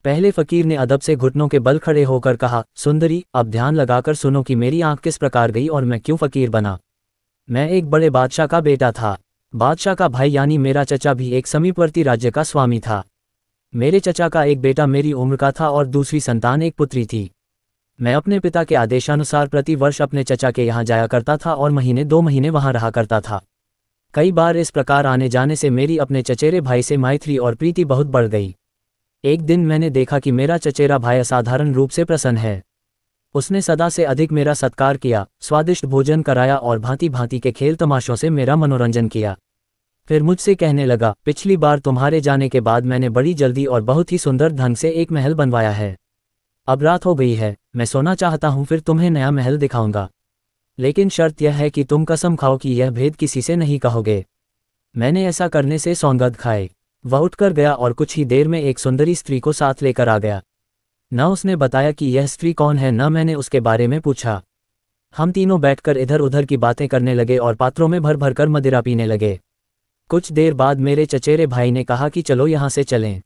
पहले फकीर ने अदब से घुटनों के बल खड़े होकर कहा, सुंदरी, अब ध्यान लगाकर सुनो कि मेरी आंख किस प्रकार गई और मैं क्यों फकीर बना। मैं एक बड़े बादशाह का बेटा था। बादशाह का भाई यानी मेरा चचा भी एक समीपवर्ती राज्य का स्वामी था। मेरे चचा का एक बेटा मेरी उम्र का था और दूसरी संतान एक पुत्री थी। मैं अपने पिता के आदेशानुसार प्रति वर्ष अपने चचा के यहाँ जाया करता था और महीने 2 महीने वहाँ रहा करता था। कई बार इस प्रकार आने जाने से मेरी अपने चचेरे भाई से मैत्री और प्रीति बहुत बढ़ गई। एक दिन मैंने देखा कि मेरा चचेरा भाई असाधारण रूप से प्रसन्न है। उसने सदा से अधिक मेरा सत्कार किया, स्वादिष्ट भोजन कराया और भांति भांति के खेल तमाशों से मेरा मनोरंजन किया। फिर मुझसे कहने लगा, पिछली बार तुम्हारे जाने के बाद मैंने बड़ी जल्दी और बहुत ही सुंदर ढंग से एक महल बनवाया है। अब रात हो गई है, मैं सोना चाहता हूँ, फिर तुम्हें नया महल दिखाऊंगा, लेकिन शर्त यह है कि तुम कसम खाओ कि यह भेद किसी से नहीं कहोगे। मैंने ऐसा करने से सौगंध खाए। वह उठकर गया और कुछ ही देर में एक सुंदरी स्त्री को साथ लेकर आ गया। न उसने बताया कि यह स्त्री कौन है, न मैंने उसके बारे में पूछा। हम तीनों बैठकर इधर उधर की बातें करने लगे और पात्रों में भर भर कर मदिरा पीने लगे। कुछ देर बाद मेरे चचेरे भाई ने कहा कि चलो यहाँ से चलें।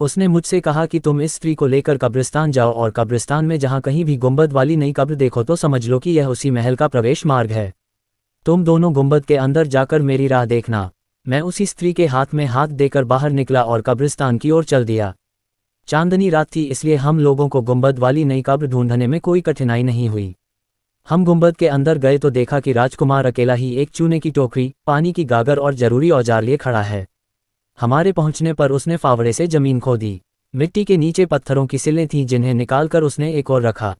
उसने मुझसे कहा कि तुम इस स्त्री को लेकर कब्रिस्तान जाओ और कब्रिस्तान में जहाँ कहीं भी गुंबद वाली नई कब्र देखो तो समझ लो कि यह उसी महल का प्रवेश मार्ग है। तुम दोनों गुंबद के अंदर जाकर मेरी राह देखना। मैं उसी स्त्री के हाथ में हाथ देकर बाहर निकला और कब्रिस्तान की ओर चल दिया। चांदनी रात थी, इसलिए हम लोगों को गुंबद वाली नई कब्र ढूंढने में कोई कठिनाई नहीं हुई। हम गुंबद के अंदर गए तो देखा कि राजकुमार अकेला ही एक चूने की टोकरी, पानी की गागर और जरूरी औजार लिए खड़ा है। हमारे पहुंचने पर उसने फावड़े से जमीन खोदी। मिट्टी के नीचे पत्थरों की सिलें थीं जिन्हें निकालकर उसने एक और रखा।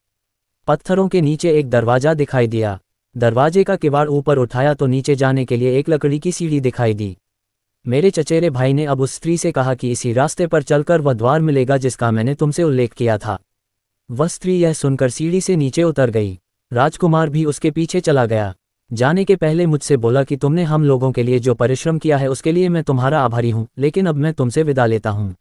पत्थरों के नीचे एक दरवाजा दिखाई दिया। दरवाजे का किवाड़ ऊपर उठाया तो नीचे जाने के लिए एक लकड़ी की सीढ़ी दिखाई दी। मेरे चचेरे भाई ने अब उस स्त्री से कहा कि इसी रास्ते पर चलकर वह द्वार मिलेगा जिसका मैंने तुमसे उल्लेख किया था। वह स्त्री यह सुनकर सीढ़ी से नीचे उतर गई। राजकुमार भी उसके पीछे चला गया। जाने के पहले मुझसे बोला कि तुमने हम लोगों के लिए जो परिश्रम किया है उसके लिए मैं तुम्हारा आभारी हूँ, लेकिन अब मैं तुमसे विदा लेता हूँ।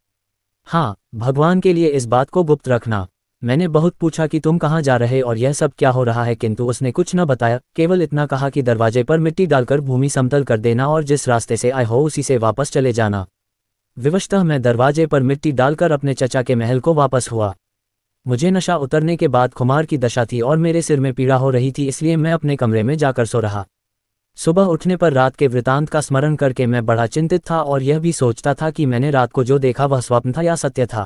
हाँ, भगवान के लिए इस बात को गुप्त रखना। मैंने बहुत पूछा कि तुम कहाँ जा रहे और यह सब क्या हो रहा है, किंतु उसने कुछ न बताया, केवल इतना कहा कि दरवाजे पर मिट्टी डालकर भूमि समतल कर देना और जिस रास्ते से आए हो उसी से वापस चले जाना। विवशतः मैं दरवाजे पर मिट्टी डालकर अपने चचा के महल को वापस हुआ। मुझे नशा उतरने के बाद खुमार की दशा थी और मेरे सिर में पीड़ा हो रही थी, इसलिए मैं अपने कमरे में जाकर सो रहा। सुबह उठने पर रात के वृतांत का स्मरण करके मैं बड़ा चिंतित था और यह भी सोचता था कि मैंने रात को जो देखा वह स्वप्न था या सत्य था।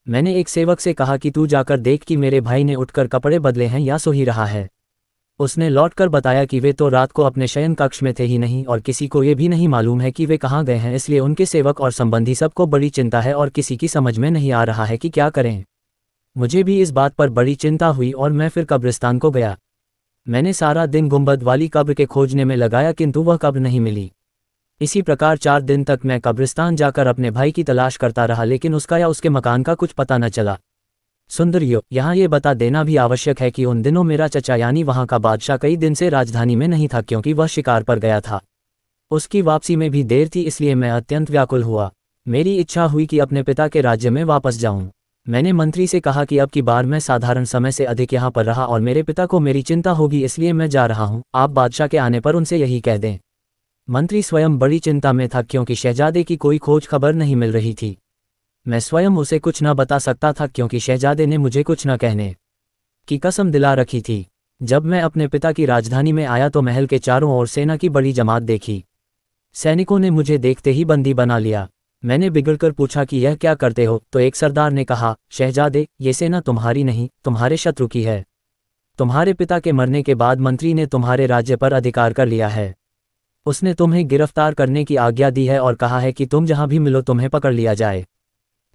मैंने एक सेवक से कहा कि तू जाकर देख कि मेरे भाई ने उठकर कपड़े बदले हैं या सो ही रहा है। उसने लौटकर बताया कि वे तो रात को अपने शयन कक्ष में थे ही नहीं और किसी को ये भी नहीं मालूम है कि वे कहाँ गए हैं, इसलिए उनके सेवक और संबंधी सबको बड़ी चिंता है और किसी की समझ में नहीं आ रहा है कि क्या करें। मुझे भी इस बात पर बड़ी चिंता हुई और मैं फिर कब्रिस्तान को गया। मैंने सारा दिन गुंबद वाली कब्र के खोजने में लगाया, किंतु वह कब्र नहीं मिली। इसी प्रकार 4 दिन तक मैं कब्रिस्तान जाकर अपने भाई की तलाश करता रहा, लेकिन उसका या उसके मकान का कुछ पता न चला। सुंदरियो, यहाँ ये बता देना भी आवश्यक है कि उन दिनों मेरा चचा यानी वहाँ का बादशाह कई दिन से राजधानी में नहीं था, क्योंकि वह शिकार पर गया था। उसकी वापसी में भी देर थी, इसलिए मैं अत्यंत व्याकुल हुआ। मेरी इच्छा हुई कि अपने पिता के राज्य में वापस जाऊं। मैंने मंत्री से कहा कि अब की बार मैं साधारण समय से अधिक यहाँ पर रहा और मेरे पिता को मेरी चिंता होगी, इसलिए मैं जा रहा हूँ। आप बादशाह के आने पर उनसे यही कह दें। मंत्री स्वयं बड़ी चिंता में था, क्योंकि शहजादे की कोई खोज खबर नहीं मिल रही थी। मैं स्वयं उसे कुछ न बता सकता था, क्योंकि शहजादे ने मुझे कुछ न कहने की कसम दिला रखी थी। जब मैं अपने पिता की राजधानी में आया तो महल के चारों ओर सेना की बड़ी जमात देखी। सैनिकों ने मुझे देखते ही बंदी बना लिया। मैंने बिगड़कर पूछा कि यह क्या करते हो, तो एक सरदार ने कहा, शहजादे, ये सेना तुम्हारी नहीं, तुम्हारे शत्रु की है। तुम्हारे पिता के मरने के बाद मंत्री ने तुम्हारे राज्य पर अधिकार कर लिया है। उसने तुम्हें गिरफ्तार करने की आज्ञा दी है और कहा है कि तुम जहां भी मिलो तुम्हें पकड़ लिया जाए।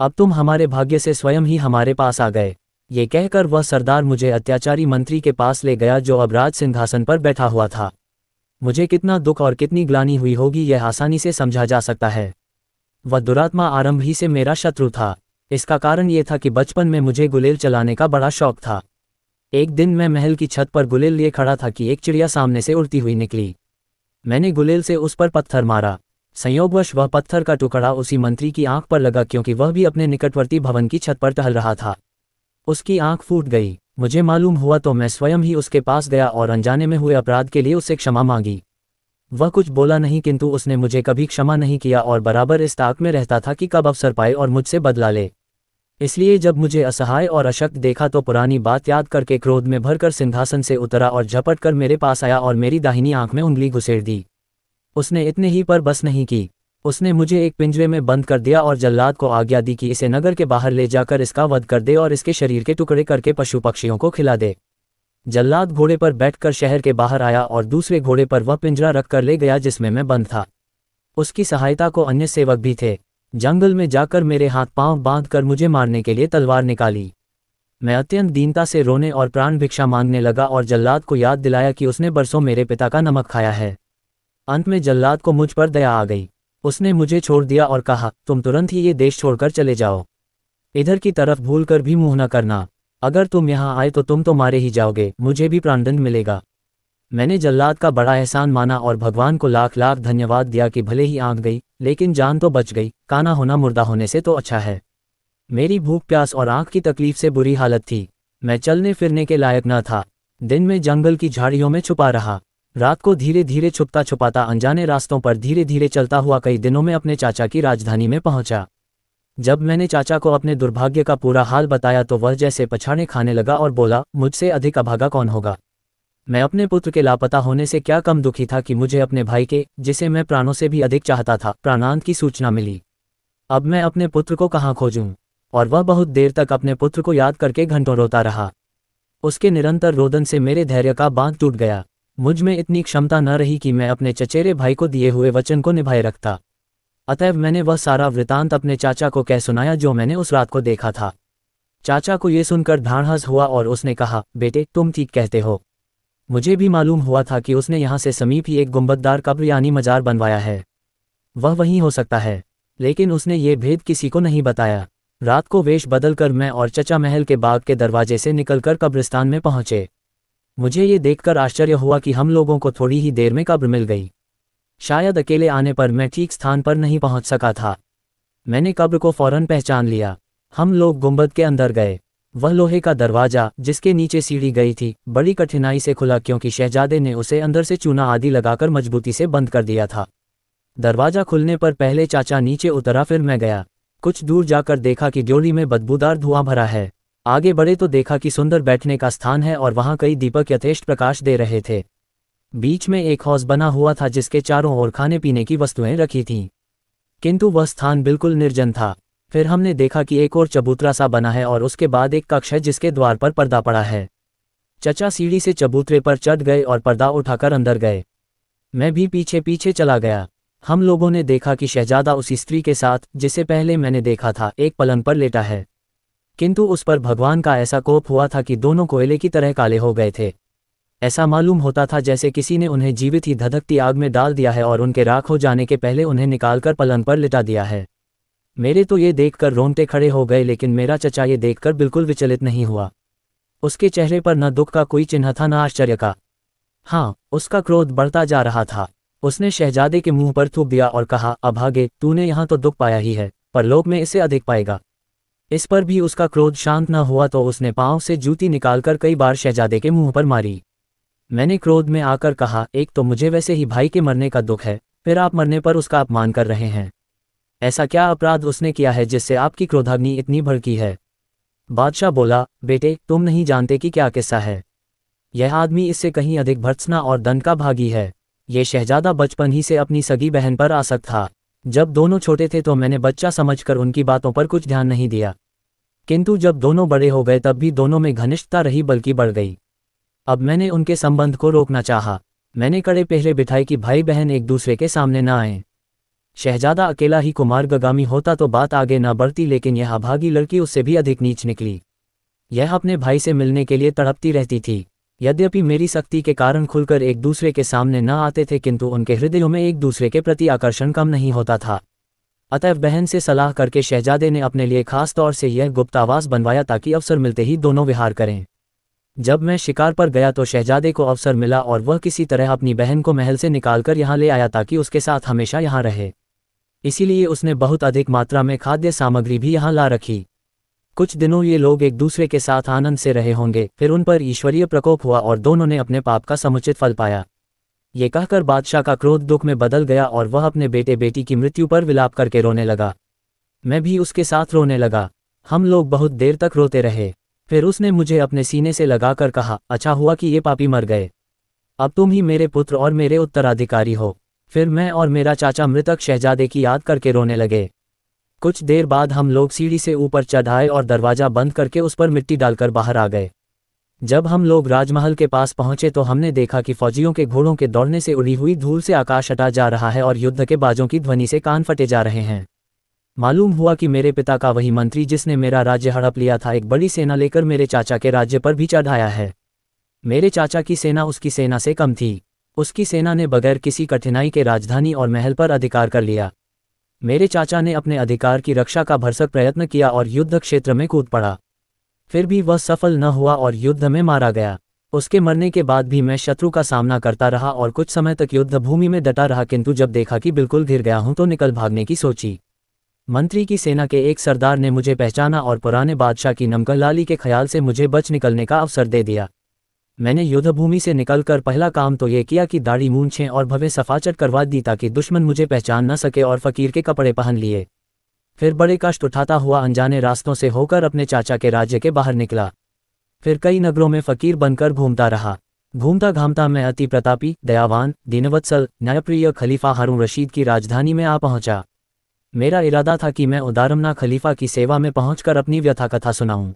अब तुम हमारे भाग्य से स्वयं ही हमारे पास आ गए। ये कहकर वह सरदार मुझे अत्याचारी मंत्री के पास ले गया, जो अब राज सिंहासन पर बैठा हुआ था। मुझे कितना दुख और कितनी ग्लानि हुई होगी यह आसानी से समझा जा सकता है। वह दुरात्मा आरंभ ही से मेरा शत्रु था। इसका कारण ये था कि बचपन में मुझे गुलेल चलाने का बड़ा शौक था। एक दिन मैं महल की छत पर गुलेल लिए खड़ा था कि एक चिड़िया सामने से उड़ती हुई निकली। मैंने गुलेल से उस पर पत्थर मारा। संयोगवश वह पत्थर का टुकड़ा उसी मंत्री की आंख पर लगा, क्योंकि वह भी अपने निकटवर्ती भवन की छत पर टहल रहा था। उसकी आंख फूट गई। मुझे मालूम हुआ तो मैं स्वयं ही उसके पास गया और अनजाने में हुए अपराध के लिए उससे क्षमा मांगी। वह कुछ बोला नहीं, किंतु उसने मुझे कभी क्षमा नहीं किया और बराबर इस ताक में रहता था कि कब अवसर पाए और मुझसे बदला ले। इसलिए जब मुझे असहाय और अशक्त देखा तो पुरानी बात याद करके क्रोध में भरकर सिंहासन से उतरा और झपट कर मेरे पास आया और मेरी दाहिनी आंख में उंगली घुसेड़ दी। उसने इतने ही पर बस नहीं की, उसने मुझे एक पिंजरे में बंद कर दिया और जल्लाद को आज्ञा दी कि इसे नगर के बाहर ले जाकर इसका वध कर दे और इसके शरीर के टुकड़े करके पशु पक्षियों को खिला दे। जल्लाद घोड़े पर बैठकर शहर के बाहर आया और दूसरे घोड़े पर वह पिंजरा रखकर ले गया जिसमें मैं बंद था। उसकी सहायता को अन्य सेवक भी थे। जंगल में जाकर मेरे हाथ पांव बांधकर मुझे मारने के लिए तलवार निकाली। मैं अत्यंत दीनता से रोने और प्राण भिक्षा मांगने लगा और जल्लाद को याद दिलाया कि उसने बरसों मेरे पिता का नमक खाया है। अंत में जल्लाद को मुझ पर दया आ गई। उसने मुझे छोड़ दिया और कहा, तुम तुरंत ही ये देश छोड़कर चले जाओ। इधर की तरफ भूलकर भी मुंह न करना। अगर तुम यहाँ आए तो तुम तो मारे ही जाओगे, मुझे भी प्राणदंड मिलेगा। मैंने जल्लाद का बड़ा एहसान माना और भगवान को लाख लाख धन्यवाद दिया कि भले ही आंख गई लेकिन जान तो बच गई, काना होना मुर्दा होने से तो अच्छा है। मेरी भूख प्यास और आंख की तकलीफ से बुरी हालत थी। मैं चलने फिरने के लायक न था। दिन में जंगल की झाड़ियों में छुपा रहा, रात को धीरे धीरे छुपता छुपाता अनजाने रास्तों पर धीरे धीरे चलता हुआ कई दिनों में अपने चाचा की राजधानी में पहुंचा। जब मैंने चाचा को अपने दुर्भाग्य का पूरा हाल बताया तो वह जैसे पछाड़े खाने लगा और बोला, मुझसे अधिक अभागा कौन होगा। मैं अपने पुत्र के लापता होने से क्या कम दुखी था कि मुझे अपने भाई के, जिसे मैं प्राणों से भी अधिक चाहता था, प्राणांत की सूचना मिली। अब मैं अपने पुत्र को कहाँ खोजूं? और वह बहुत देर तक अपने पुत्र को याद करके घंटों रोता रहा। उसके निरंतर रोदन से मेरे धैर्य का बांध टूट गया। मुझ में इतनी क्षमता न रही कि मैं अपने चचेरे भाई को दिए हुए वचन को निभाए रखता। अतएव मैंने वह सारा वृतांत अपने चाचा को कह सुनाया जो मैंने उस रात को देखा था। चाचा को ये सुनकर ढाढ़स हुआ और उसने कहा, बेटे तुम ठीक कहते हो। मुझे भी मालूम हुआ था कि उसने यहाँ से समीप ही एक गुंबददार कब्र यानी मजार बनवाया है। वह वहीं हो सकता है, लेकिन उसने ये भेद किसी को नहीं बताया। रात को वेश बदलकर मैं और चचा महल के बाग के दरवाजे से निकलकर कब्रिस्तान में पहुंचे। मुझे ये देखकर आश्चर्य हुआ कि हम लोगों को थोड़ी ही देर में कब्र मिल गई। शायद अकेले आने पर मैं ठीक स्थान पर नहीं पहुंच सका था। मैंने कब्र को फौरन पहचान लिया। हम लोग गुंबद के अंदर गए। वह लोहे का दरवाजा, जिसके नीचे सीढ़ी गई थी, बड़ी कठिनाई से खुला क्योंकि शहजादे ने उसे अंदर से चूना आदि लगाकर मजबूती से बंद कर दिया था। दरवाजा खुलने पर पहले चाचा नीचे उतरा, फिर मैं गया। कुछ दूर जाकर देखा कि ड्योढ़ी में बदबूदार धुआं भरा है। आगे बढ़े तो देखा कि सुंदर बैठने का स्थान है और वहां कई दीपक यथेष्ट प्रकाश दे रहे थे। बीच में एक हौज बना हुआ था जिसके चारों ओर खाने पीने की वस्तुएं रखी थीं, किंतु वह स्थान बिल्कुल निर्जन था। फिर हमने देखा कि एक और चबूतरा सा बना है और उसके बाद एक कक्ष है जिसके द्वार पर पर्दा पड़ा है। चचा सीढ़ी से चबूतरे पर चढ़ गए और पर्दा उठाकर अंदर गए। मैं भी पीछे पीछे चला गया। हम लोगों ने देखा कि शहजादा उसी स्त्री के साथ, जिसे पहले मैंने देखा था, एक पलंग पर लेटा है, किंतु उस पर भगवान का ऐसा कोप हुआ था कि दोनों कोयले की तरह काले हो गए थे। ऐसा मालूम होता था जैसे किसी ने उन्हें जीवित ही धधकती आग में डाल दिया है और उनके राख हो जाने के पहले उन्हें निकालकर पलंग पर लिटा दिया है। मेरे तो ये देखकर रोंगटे खड़े हो गए, लेकिन मेरा चचा ये देखकर बिल्कुल विचलित नहीं हुआ। उसके चेहरे पर न दुख का कोई चिन्ह था न आश्चर्य का। हाँ, उसका क्रोध बढ़ता जा रहा था। उसने शहजादे के मुंह पर थूक दिया और कहा, अभागे, तूने यहाँ तो दुख पाया ही है, परलोक में इससे अधिक पाएगा। इस पर भी उसका क्रोध शांत न हुआ तो उसने पांव से जूती निकालकर कई बार शहजादे के मुंह पर मारी। मैंने क्रोध में आकर कहा, एक तो मुझे वैसे ही भाई के मरने का दुख है, फिर आप मरने पर उसका अपमान कर रहे हैं। ऐसा क्या अपराध उसने किया है जिससे आपकी क्रोधाग्नि इतनी भड़की है? बादशाह बोला, बेटे तुम नहीं जानते कि क्या किस्सा है। यह आदमी इससे कहीं अधिक भर्त्सना और दंड का भागी है। ये शहजादा बचपन ही से अपनी सगी बहन पर आसक्त था। जब दोनों छोटे थे तो मैंने बच्चा समझकर उनकी बातों पर कुछ ध्यान नहीं दिया, किंतु जब दोनों बड़े हो गए तब भी दोनों में घनिष्ठता रही बल्कि बढ़ गई। अब मैंने उनके संबंध को रोकना चाहा। मैंने कड़े पहरे बिठाए कि भाई बहन एक दूसरे के सामने न आएं। शहजादा अकेला ही कुमार्गामी होता तो बात आगे न बढ़ती, लेकिन यह अभागी लड़की उससे भी अधिक नीच निकली। यह अपने भाई से मिलने के लिए तड़पती रहती थी। यद्यपि मेरी सख्ती के कारण खुलकर एक दूसरे के सामने न आते थे, किंतु उनके हृदयों में एक दूसरे के प्रति आकर्षण कम नहीं होता था। अतएव बहन से सलाह करके शहजादे ने अपने लिए खास तौर से यह गुप्त आवास बनवाया ताकि अवसर मिलते ही दोनों विहार करें। जब मैं शिकार पर गया तो शहजादे को अवसर मिला और वह किसी तरह अपनी बहन को महल से निकालकर यहाँ ले आया ताकि उसके साथ हमेशा यहाँ रहे। इसीलिए उसने बहुत अधिक मात्रा में खाद्य सामग्री भी यहाँ ला रखी। कुछ दिनों ये लोग एक दूसरे के साथ आनंद से रहे होंगे, फिर उन पर ईश्वरीय प्रकोप हुआ और दोनों ने अपने पाप का समुचित फल पाया। ये कहकर बादशाह का क्रोध दुख में बदल गया और वह अपने बेटे बेटी की मृत्यु पर विलाप करके रोने लगा। मैं भी उसके साथ रोने लगा। हम लोग बहुत देर तक रोते रहे। फिर उसने मुझे अपने सीने से लगाकर कहा, अच्छा हुआ कि ये पापी मर गए। अब तुम ही मेरे पुत्र और मेरे उत्तराधिकारी हो। फिर मैं और मेरा चाचा मृतक शहजादे की याद करके रोने लगे। कुछ देर बाद हम लोग सीढ़ी से ऊपर चढ़ आए और दरवाज़ा बंद करके उस पर मिट्टी डालकर बाहर आ गए। जब हम लोग राजमहल के पास पहुंचे तो हमने देखा कि फौजियों के घोड़ों के दौड़ने से उड़ी हुई धूल से आकाश हटा जा रहा है और युद्ध के बाजों की ध्वनि से कान फटे जा रहे हैं। मालूम हुआ कि मेरे पिता का वही मंत्री जिसने मेरा राज्य हड़प लिया था एक बड़ी सेना लेकर मेरे चाचा के राज्य पर भी चढ़ आया है। मेरे चाचा की सेना उसकी सेना से कम थी। उसकी सेना ने बगैर किसी कठिनाई के राजधानी और महल पर अधिकार कर लिया। मेरे चाचा ने अपने अधिकार की रक्षा का भरसक प्रयत्न किया और युद्ध क्षेत्र में कूद पड़ा। फिर भी वह सफल न हुआ और युद्ध में मारा गया। उसके मरने के बाद भी मैं शत्रु का सामना करता रहा और कुछ समय तक युद्ध भूमि में डटा रहा, किंतु जब देखा कि बिल्कुल घिर गया हूं तो निकल भागने की सोची। मंत्री की सेना के एक सरदार ने मुझे पहचाना और पुराने बादशाह की नमकलाली के ख्याल से मुझे बच निकलने का अवसर दे दिया। मैंने युद्धभूमि से निकलकर पहला काम तो ये किया कि दाढ़ी मूंछें और भव्य सफाचट करवा दी ताकि दुश्मन मुझे पहचान न सके, और फकीर के कपड़े पहन लिए। फिर बड़े कष्ट उठाता हुआ अनजाने रास्तों से होकर अपने चाचा के राज्य के बाहर निकला। फिर कई नगरों में फकीर बनकर घूमता रहा। घूमता घामता मैं अति प्रतापी, दयावान, दीनवत्सल, न्यायप्रिय खलीफा हारून रशीद की राजधानी में आ पहुंचा। मेरा इरादा था कि मैं उदारमना खलीफा की सेवा में पहुंचकर अपनी व्यथा कथा सुनाऊं,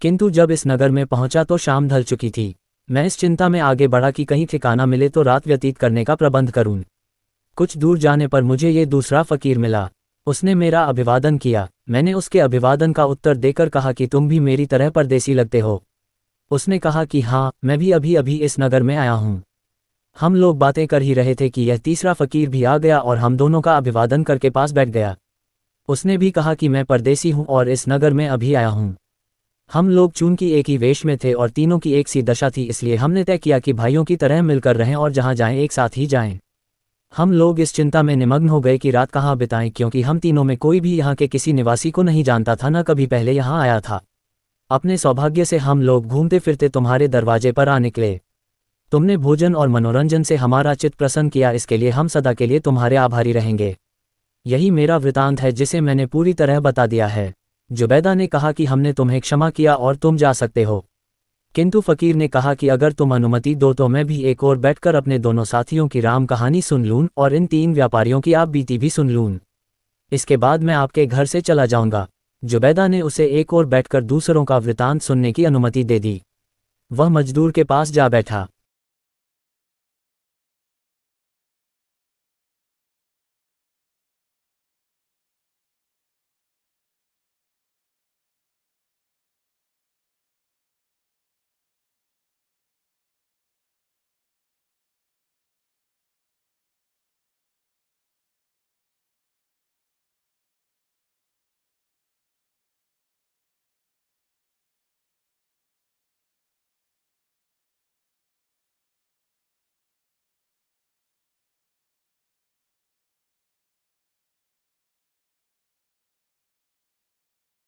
किंतु जब इस नगर में पहुंचा तो शाम ढल चुकी थी। मैं इस चिंता में आगे बढ़ा कि कहीं ठिकाना मिले तो रात व्यतीत करने का प्रबंध करूं। कुछ दूर जाने पर मुझे ये दूसरा फकीर मिला। उसने मेरा अभिवादन किया। मैंने उसके अभिवादन का उत्तर देकर कहा कि तुम भी मेरी तरह परदेसी लगते हो। उसने कहा कि हाँ, मैं भी अभी अभी इस नगर में आया हूँ। हम लोग बातें कर ही रहे थे कि यह तीसरा फकीर भी आ गया और हम दोनों का अभिवादन करके पास बैठ गया। उसने भी कहा कि मैं परदेसी हूँ और इस नगर में अभी आया हूँ। हम लोग चून की एक ही वेश में थे और तीनों की एक सी दशा थी, इसलिए हमने तय किया कि भाइयों की तरह मिलकर रहें और जहाँ जाएं एक साथ ही जाएं। हम लोग इस चिंता में निमग्न हो गए कि रात कहाँ बिताएं, क्योंकि हम तीनों में कोई भी यहाँ के किसी निवासी को नहीं जानता था, न कभी पहले यहाँ आया था। अपने सौभाग्य से हम लोग घूमते फिरते तुम्हारे दरवाजे पर आ निकले। तुमने भोजन और मनोरंजन से हमारा चित्त प्रसन्न किया, इसके लिए हम सदा के लिए तुम्हारे आभारी रहेंगे। यही मेरा वृतांत है जिसे मैंने पूरी तरह बता दिया है। जुबैदा ने कहा कि हमने तुम्हें क्षमा किया और तुम जा सकते हो। किंतु फकीर ने कहा कि अगर तुम अनुमति दो तो मैं भी एक और बैठकर अपने दोनों साथियों की राम कहानी सुन लूं और इन 3 व्यापारियों की आप बीती भी सुन लूं। इसके बाद मैं आपके घर से चला जाऊंगा। जुबैदा ने उसे एक और बैठकर दूसरों का वृतांत सुनने की अनुमति दे दी। वह मजदूर के पास जा बैठा।